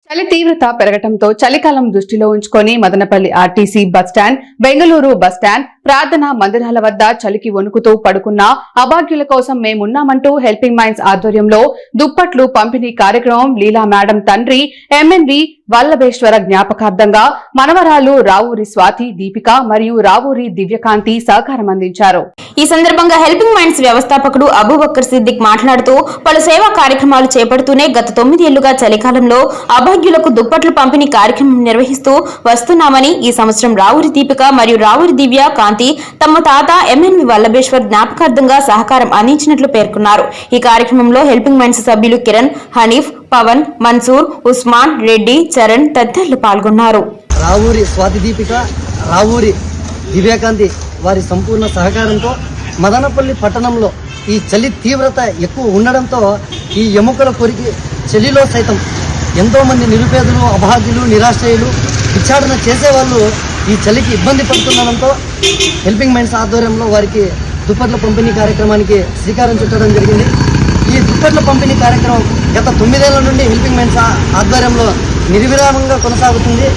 చలి తీవ్రత పెరగటంతో చలికాలం దృష్టిలో ఉంచుకొని Madanapalle RTC bus stand, Bengaluru bus stand, ప్రార్థనా మందిరాల వద్ద చలికి వణుకుతూ పడుకున్న అభాగ్యుల కోసం మేమున్నామంటూ హెల్పింగ్ మైండ్స్ ఆధ్వర్యంలో దుప్పట్లు పంపిణీ కార్యక్రమం లీలా మేడం తండ్రి ఎంఎన్వి వల్లభేశ్వర జ్ఞాపకార్థంగా మనవరాలు రావూరి స్వాతి దీపిక మరియు రావూరి దివ్యకాంతి సహకారం అందించారు. ఈ సందర్భంగా హెల్పింగ్ మైండ్స్ వ్యవస్థాపకుడు అబూబక్కర్ సిద్దిక్ మాట్లాడుతూ పలు సేవా కార్యక్రమాలు చేపడుతూనే గత 9 ఏళ్లుగా చలికాలంలో అభాగ్యులకు దుప్పట్లు పంపిణీ కార్యక్రమం నిర్వహిస్తూ వస్తున్నామని, ఈ సంవత్సరం రావూరి దీపిక మరియు రావూరి దివ్య కాంతి తమ తాత ఎంఎన్వి వల్లభేశ్వర్ జ్ఞాపకార్థంగా సహకారం అందించినట్లు పేర్కొన్నారు. ఈ కార్యక్రమంలో హెల్పింగ్ మైండ్స్ సభ్యులు కిరణ్, హనీఫ్, పవన్, మన్సూర్, ఉస్మాన్, రెడ్డి, చరణ్ తదితరులు పాల్గొన్నారు. రావూరి స్వాతి దీపిక, రావూరి దివ్యకాంతి వారి సంపూర్ణ సహకారంతో మదనపల్లి పట్టణంలో ఈ చలి తీవ్రత ఎక్కువ ఉండడంతో ఈ ఎముకల కొరికి చలిలో సైతం ఎంతోమంది నిరుపేదలు, అభాగ్యులు, నిరాశ్రయులు, విచారణ చేసేవాళ్ళు ఈ చలికి ఇబ్బంది పడుతుండడంతో హెల్పింగ్ మైండ్స్ ఆధ్వర్యంలో వారికి దుప్పట్ల పంపిణీ కార్యక్రమానికి శ్రీకారం చుట్టడం జరిగింది. ఈ దుప్పట్ల పంపిణీ కార్యక్రమం గత 9 ఏళ్ల నుండి హెల్పింగ్ మైండ్స్ ఆధ్వర్యంలో నిర్విరామంగా కొనసాగుతుంది.